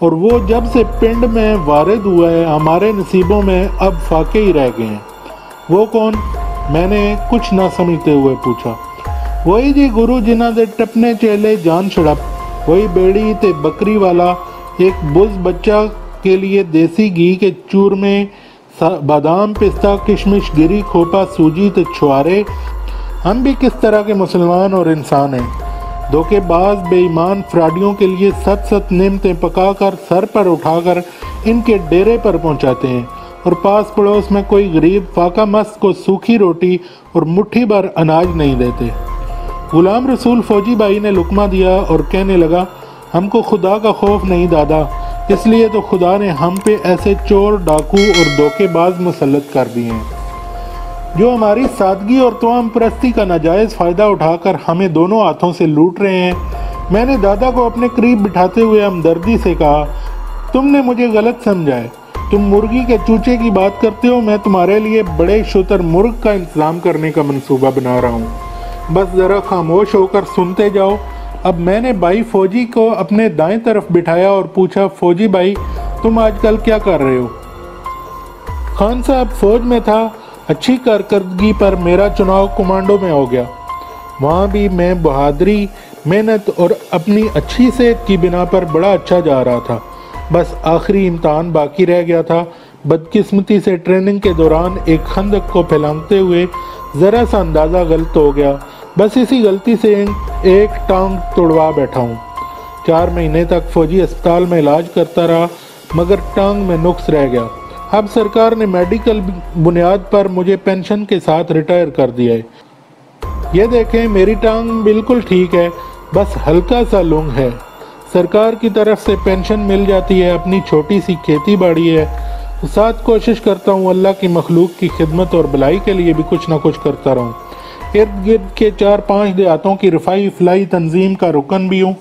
اور وہ جب سے پنڈ میں وارد ہوا ہے ہمارے نصیبوں میں اب فاقے ہی رہ گئے ہیں۔ وہ کون؟ میں نے کچھ نہ سمجھتے ہوئے پوچھا۔ وہی جی گرو جنہاں دے ٹپنے چیلے جان چھڑپ، وہی بیڑی تے بکری والا، ایک بز بچہ کے لیے دیسی گھی کے چورمے، بادام پستہ کشمش گری کھوپا سوجی تے چھوارے۔ ہم بھی کس طرح کے مسلمان اور انسان ہیں؟ دھوکے باز بے ایمان فراڈیوں کے لیے ست ست نعمتیں پکا کر سر پر اٹھا کر ان کے ڈیرے پر پہنچاتے ہیں، اور پاس پڑوس میں کوئی غریب فاقہ مست کو سوکھی روٹی اور مٹھی بھر اناج نہیں دیتے۔ غلام رسول فوجی بھائی نے لقمہ دیا اور کہنے لگا، ہم کو خدا کا خوف نہیں دادا، اس لیے تو خدا نے ہم پہ ایسے چور ڈاکو اور دھوکے باز مسلط کر دیے ہیں جو ہماری سادگی اور توام پرستی کا ناجائز فائدہ اٹھا کر ہمیں دونوں ہاتھوں سے لوٹ رہے ہیں۔ میں نے دادا کو اپنے قریب بٹھاتے ہوئے ہمدردی سے کہا، تم نے مجھے غلط سمجھا ہے، تم مرغی کے چوچے کی بات کرتے ہو، میں تمہارے لیے بڑے شتر مرغ کا انتظام کرنے کا منصوبہ بنا رہا ہوں، بس ذرا خاموش ہو کر سنتے جاؤ۔ اب میں نے بھائی فوجی کو اپنے دائیں طرف بٹھایا اور پوچھا، فوجی بھائی تم آج کل کیا کر رہے ہو؟ خان صاحب فوج میں تھا، اچھی کارکردگی پر میرا چناؤ کمانڈو میں ہو گیا، وہاں بھی میں بہادری، محنت اور اپنی اچھی صحت کی بنا پر بڑا اچھا جا رہا تھا، بس آخری امتحان باقی رہ گیا تھا۔ بدقسمتی سے ٹریننگ کے دوران ایک خندق کو پھیلانگتے ہوئے ذرا سا اندازہ غلط ہو گیا، بس اسی غلطی سے ایک ٹانگ توڑوا بیٹھا ہوں۔ 4 مہینے تک فوجی اسپتال میں علاج کرتا رہا مگر ٹانگ میں نقص رہ گیا۔ اب سرکار نے میڈیکل بنیاد پر مجھے پینشن کے ساتھ ریٹائر کر دیا ہے۔ یہ دیکھیں میری ٹانگ بالکل ٹھیک ہے، بس ہلکا سا لنگ ہے۔ سرکار کی طرف سے پینشن مل جاتی ہے، اپنی چھوٹی سی کھیتی باڑی ہے، ساتھ کوشش کرتا ہوں اللہ کی مخلوق کی خدمت اور بھلائی کے لیے بھی کچھ نہ کچھ کرتا رہوں۔ ارد گرد کے 4-5 دیہاتوں کی رفائی فلائی تنظیم کا رکن بھی ہوں۔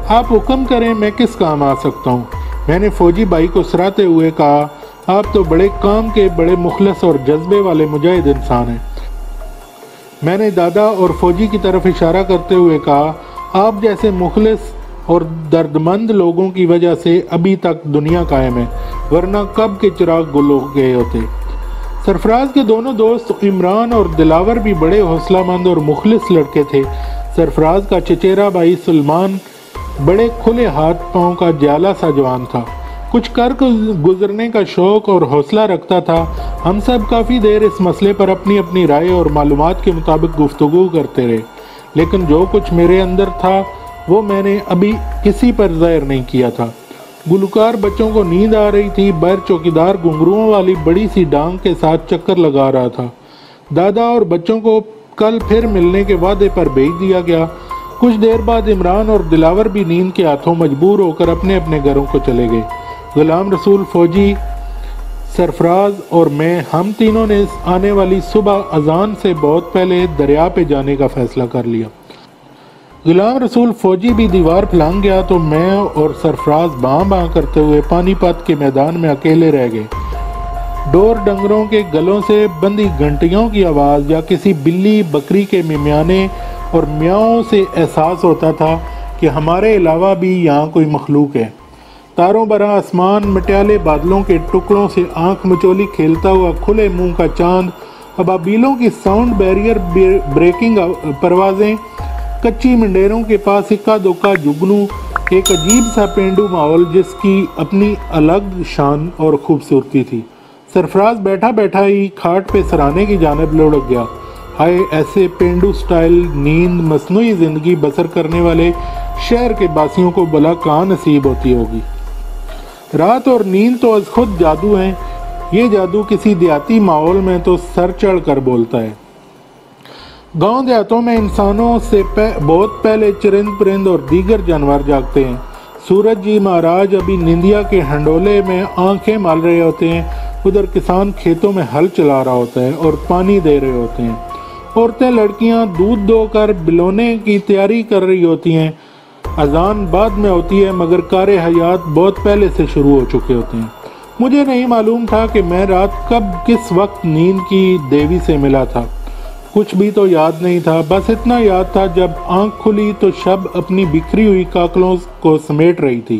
آپ حکم کریں میں کس کام آ سکتا ہوں؟ میں نے فوجی بھائی کو سراتے ہوئے کہا، آپ تو بڑے کام کے بڑے مخلص اور جذبے والے مجاہد انسان ہیں۔ میں نے دادا اور فوجی کی طرف اشارہ کرتے ہوئے کہا، آپ جیسے مخلص اور دردمند لوگوں کی وجہ سے ابھی تک دنیا قائم ہے، ورنہ کب کے چراغ گل ہو گئے ہوتے۔ سرفراز کے دونوں دوست عمران اور دلاور بھی بڑے حوصلہ مند اور مخلص لڑکے تھے۔ سرفراز کا چچیرا بھائی سلمان بڑے کھلے ہاتھ پاؤں کا جیالہ سا جوان تھا، کچھ کر گزرنے کا شوق اور حوصلہ رکھتا تھا۔ ہم سب کافی دیر اس مسئلے پر اپنی اپنی رائے اور معلومات کے مطابق گفتگو کرتے رہے، لیکن جو کچھ میرے اندر تھا وہ میں نے ابھی کسی پر ظاہر نہیں کیا تھا۔ گلوکار بچوں کو نیند آ رہی تھی، بیر چوکیدار گھنگروؤں والی بڑی سی ڈانگ کے ساتھ چکر لگا رہا تھا۔ دادا اور بچوں کو کل پھر ملنے کے وعدے پر بھیج دیا گیا۔ کچھ دیر بعد عمران اور دلاور بھی نیند کے ہاتھوں مجبور ہو کر اپنے اپنے گھروں کو چلے گئے۔ غلام رسول فوجی، سرفراز اور میں، ہم تینوں نے آنے والی صبح اذان سے بہت پہلے دریا پہ جانے کا فیصلہ کر لیا۔ غلام رسول فوجی بھی دیوار پھلانگ گیا تو میں اور سرفراز باں باں کرتے ہوئے پانی پت کے میدان میں اکیلے رہ گئے۔ ڈور ڈنگروں کے گلوں سے بندی گھنٹیوں کی آواز یا کسی بلی بکری کے ممیانے اور میاؤں سے احساس ہوتا تھا کہ ہمارے علاوہ بھی یہاں کوئی مخلوق ہے۔ تاروں برا آسمان، مٹیالے بادلوں کے ٹکڑوں سے آنکھ مچولی کھیلتا ہوا کھلے منہ کا چاند، ابابیلوں کی ساؤنڈ بیریئر بریکنگ پروازیں، کچی منڈیروں کے پاس اکا دکا جگنو، ایک عجیب سا پینڈو ماحول جس کی اپنی الگ شان اور خوبصورتی تھی۔ سرفراز بیٹھا بیٹھا ہی کھاٹ پہ سرانے کی جانب لڑک گیا۔ ہائے ایسے پینڈو سٹائل نیند مصنوعی زندگی بسر کرنے والے شہر کے باسیوں کو بلا کہاں نصیب ہوتی ہوگی۔ رات اور نیند تو از خود جادو ہیں، یہ جادو کسی دیہاتی ماحول میں تو سر چڑھ کر بولتا ہے۔ گاؤں دیہاتوں میں انسانوں سے بہت پہلے چرند پرند اور دیگر جانور جاگتے ہیں۔ سورج جی مہاراج ابھی نندیا کے ہنڈولے میں آنکھیں مال رہے ہوتے ہیں، ادھر کسان کھیتوں میں ہل چلا رہا ہوتا ہے اور پانی دے رہے ہوتے ہیں۔ عورتیں لڑکیاں دودھ دو کر بلونے کی تیاری کر رہی ہوتی ہیں۔ اذان بعد میں ہوتی ہے مگر کار حیات بہت پہلے سے شروع ہو چکے ہوتے ہیں۔ مجھے نہیں معلوم تھا کہ میں رات کب کس وقت نیند کی دیوی سے ملا تھا، کچھ بھی تو یاد نہیں تھا، بس اتنا یاد تھا جب آنکھ کھلی تو شب اپنی بکھری ہوئی کاکلوں کو سمیٹ رہی تھی۔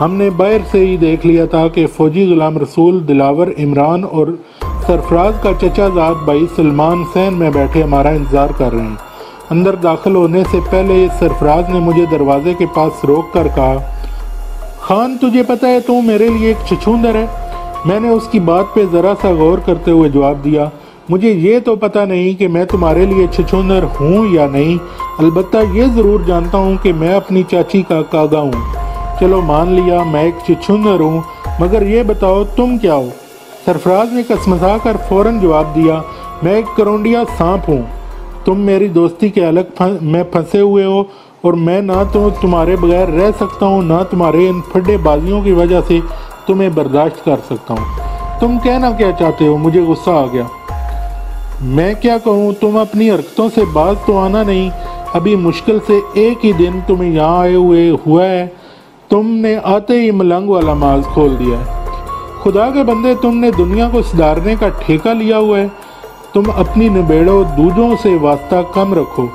ہم نے باہر سے ہی دیکھ لیا تھا کہ فوجی غلام رسول، دلاور، عمران اور سرفراز کا چچا زاد بھائی سلمان حسین میں بیٹھے ہمارا انتظار کر رہے ہیں۔ اندر داخل ہونے سے پہلے سرفراز نے مجھے دروازے کے پاس روک کر کہا، خان تجھے پتہ ہے تو میرے لیے ایک چھچھوندر ہے؟ میں نے اس کی بات پہ ذرا سا غور کرتے ہوئے جواب دیا، مجھے یہ تو پتہ نہیں کہ میں تمہارے لیے چھچھوندر ہوں یا نہیں، البتہ یہ ضرور جانتا ہوں کہ میں اپنی چاچی کا کاغا ہوں۔ چلو مان لیا میں ایک چھچھوندر ہوں، مگر یہ بتاؤ تم کیا ہو؟ سرفراز نے کسمسا کر فوراً جواب دیا، میں ایک کرونڈیا سانپ ہوں۔ تم میری دوستی کے الگ میں پھنسے ہوئے ہو اور میں نہ تو تمہارے بغیر رہ سکتا ہوں، نہ تمہارے ان پھڈے بازیوں کی وجہ سے تمہیں برداشت کر سکتا ہوں۔ تم کہنا کیا چاہتے ہو؟ مجھے غصہ آ گیا۔ میں کیا کہوں، تم اپنی حرکتوں سے باز تو آنا نہیں۔ ابھی مشکل سے ایک ہی دن تمہیں یہاں آئے ہوئے ہوا ہے، تم نے آتے ہی ملنگ والا ماز کھول دیا ہے۔ خدا کے بندے، تم نے دنیا کو سدھارنے کا ٹھیکہ لیا ہوا ہے۔ تم اپنی نبیڑو دوجوں سے واسطہ کم رکھو۔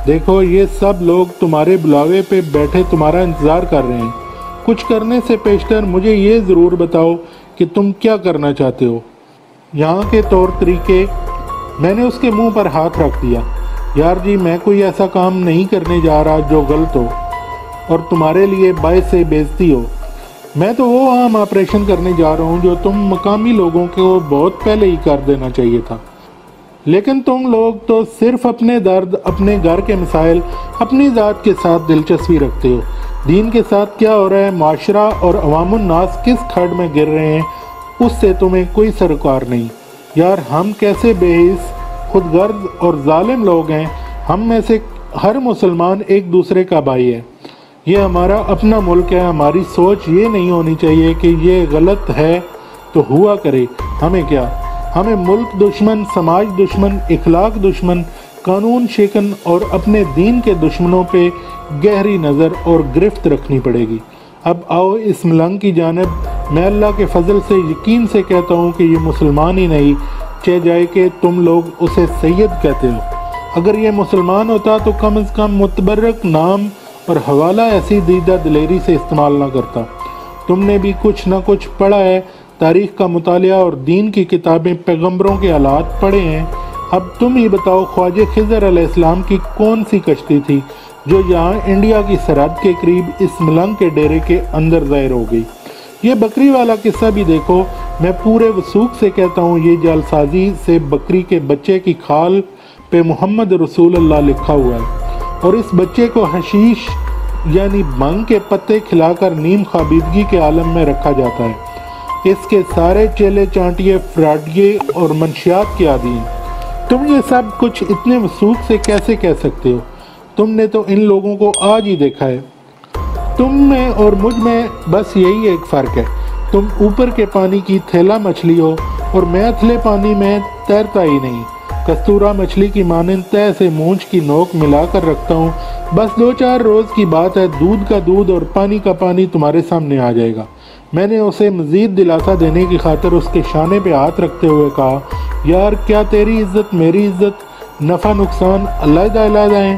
دیکھو یہ سب لوگ تمہارے بلاوے پہ بیٹھے تمہارا انتظار کر رہے ہیں۔ کچھ کرنے سے پیشتر مجھے یہ ضرور بتاؤ کہ تم کیا کرنا چاہتے ہو۔ یہاں کے طور طریقے۔ میں نے اس کے منہ پر ہاتھ رکھ دیا۔ یار جی، میں کوئی ایسا کام نہیں کرنے جا رہا جو غلط ہو اور تمہارے لیے باعث بےعزتی ہو۔ میں تو وہ عام آپریشن کرنے جا رہا ہوں جو تم مقامی لوگوں کو بہت پہلے ہی کر دینا چاہیے تھا، لیکن تم لوگ تو صرف اپنے درد، اپنے گھر کے مسائل، اپنی ذات کے ساتھ دلچسپی رکھتے ہو۔ دین کے ساتھ کیا ہو رہا ہے، معاشرہ اور عوام الناس کس کھڈ میں گر رہے ہیں، اس سے تمہیں کوئی سروکار نہیں۔ یار ہم کیسے بے حس، خود غرض اور ظالم لوگ ہیں۔ ہم میں سے ہر مسلمان ایک دوسرے کا بھائی ہے۔ یہ ہمارا اپنا ملک ہے۔ ہماری سوچ یہ نہیں ہونی چاہیے کہ یہ غلط ہے تو ہوا کرے، ہمیں کیا۔ ہمیں ملک دشمن، سماج دشمن، اخلاق دشمن، قانون شکن اور اپنے دین کے دشمنوں پہ گہری نظر اور گرفت رکھنی پڑے گی۔ اب آؤ اس ملنگ کی جانب۔ میں اللہ کے فضل سے یقین سے کہتا ہوں کہ یہ مسلمان ہی نہیں، چہ جائے کہ تم لوگ اسے سید کہتے ہو۔ اگر یہ مسلمان ہوتا تو کم از کم متبرک نام اور حوالہ ایسی دیدہ دلیری سے استعمال نہ کرتا۔ تم نے بھی کچھ نہ کچھ پڑھا ہے، تاریخ کا مطالعہ اور دین کی کتابیں، پیغمبروں کے حالات پڑھے ہیں۔ اب تم ہی بتاؤ، خواجہ خضر علیہ السلام کی کون سی کشتی تھی جو یہاں انڈیا کی سرحد کے قریب اس ملنگ کے ڈیرے کے اندر ظاہر ہو گئی؟ یہ بکری والا قصہ بھی دیکھو۔ میں پورے وثوق سے کہتا ہوں یہ جعلسازی سے بکری کے بچے کی کھال پہ محمد رسول اللہ لکھا ہوا ہے، اور اس بچے کو حشیش یعنی بھنگ کے پتے کھلا کر نیم خوابیدگی کے عالم میں رکھا جاتا ہے۔ اس کے سارے چیلے چانٹیے، فراڈیے اور منشیات کے عادی ہیں۔ تم یہ سب کچھ اتنے وثوق سے کیسے کہہ سکتے ہو؟ تم نے تو ان لوگوں کو آج ہی دیکھا ہے۔ تم میں اور مجھ میں بس یہی ایک فرق ہے، تم اوپر کے پانی کی تھیلا مچھلی ہو اور میں اتھلے پانی میں تیرتا ہی نہیں۔ کستورا مچھلی کی مانند تہ سے مونچھ کی نوک ملا کر رکھتا ہوں، بس 2-4 روز کی بات ہے، دودھ کا دودھ اور پانی کا پانی تمہارے سامنے آ جائے گا۔ میں نے اسے مزید دلاسا دینے کی خاطر اس کے شانے پہ ہاتھ رکھتے ہوئے کہا، یار کیا تیری عزت میری عزت، نفع نقصان علیحدہ علیحدہ ہیں؟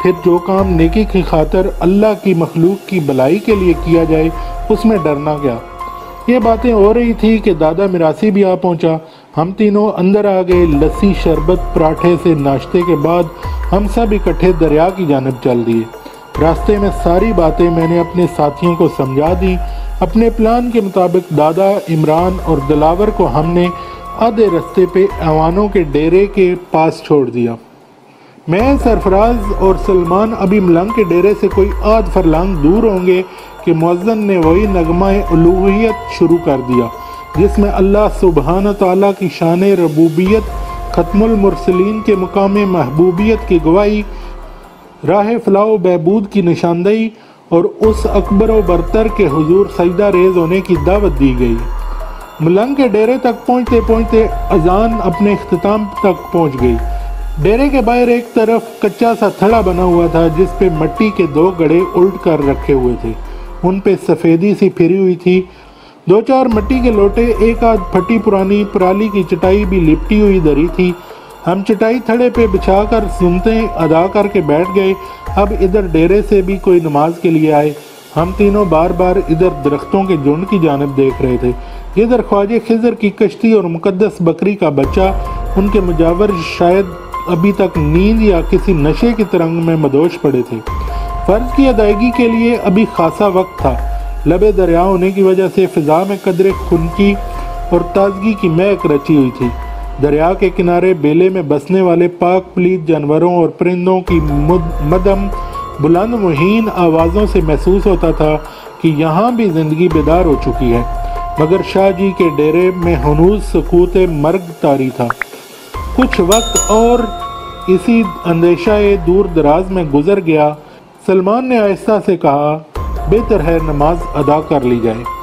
پھر جو کام نیکی کی خاطر اللہ کی مخلوق کی بلائی کے لیے کیا جائے اس میں ڈرنا کیا؟ یہ باتیں ہو رہی تھی کہ دادا میراسی بھی آ پہنچا۔ ہم تینوں اندر آ گئے۔ لسی، شربت، پراٹھے سے ناشتے کے بعد ہم سب اکٹھے دریا کی جانب چل دیے۔ راستے میں ساری باتیں میں نے اپنے ساتھیوں کو سمجھا دی۔ اپنے پلان کے مطابق دادا، عمران اور دلاور کو ہم نے آدھے رستے پہ اعوانوں کے ڈیرے کے پاس چھوڑ دیا۔ میں، سرفراز اور سلمان ابھی ملنگ کے ڈیرے سے کوئی آدھ فرلانگ دور ہوں گے کہ مؤذن نے وہی نغمہ الوہیت شروع کر دیا جس میں اللہ سبحانہ تعالیٰ کی شان ربوبیت، ختم المرسلین کے مقام محبوبیت کی گواہی، راہ فلاح و بہبود کی نشاندہی اور اس اکبر و برتر کے حضور سجدہ ریز ہونے کی دعوت دی گئی۔ ملنگ کے ڈیرے تک پہنچتے پہنچتے اذان اپنے اختتام تک پہنچ گئی۔ ڈیرے کے باہر ایک طرف کچا سا تھڑا بنا ہوا تھا جس پہ مٹی کے 2 گڑھے الٹ کر رکھے ہوئے تھے، ان پہ سفیدی سی پھری ہوئی تھی۔ 2-4 مٹی کے لوٹے، ایک آدھ پھٹی پرانی پرالی کی چٹائی بھی لپٹی ہوئی دری تھی۔ ہم چٹائی تھڑے پہ بچھا کر سنتیں ادا کر کے بیٹھ گئے۔ اب ادھر ڈیرے سے بھی کوئی نماز کے لیے آئے۔ ہم تینوں بار بار ادھر درختوں کے جھنڈ کی جانب دیکھ رہے تھے، ادھر خواجہ خضر کی کشتی اور مقدس بکری کا بچہ، ان کے مجاور شاید ابھی تک نیند یا کسی نشے کی ترنگ میں مدوش پڑے تھے۔ فرض کی ادائیگی کے لیے ابھی خاصا وقت تھا۔ لبے دریا ہونے کی وجہ سے فضا میں قدرے خنکی اور تازگی کی مہک رچی ہوئی تھی۔ دریا کے کنارے بیلے میں بسنے والے پاک پلید جانوروں اور پرندوں کی مدھم بلند مہین آوازوں سے محسوس ہوتا تھا کہ یہاں بھی زندگی بیدار ہو چکی ہے، مگر شاہ جی کے ڈیرے میں ہنوز سکوت مرگ طاری تھا۔ کچھ وقت اور اسی اندیشہ دور دراز میں گزر گیا۔ سلمان نے آہستہ سے کہا، بہتر ہے نماز ادا کر لی جائے۔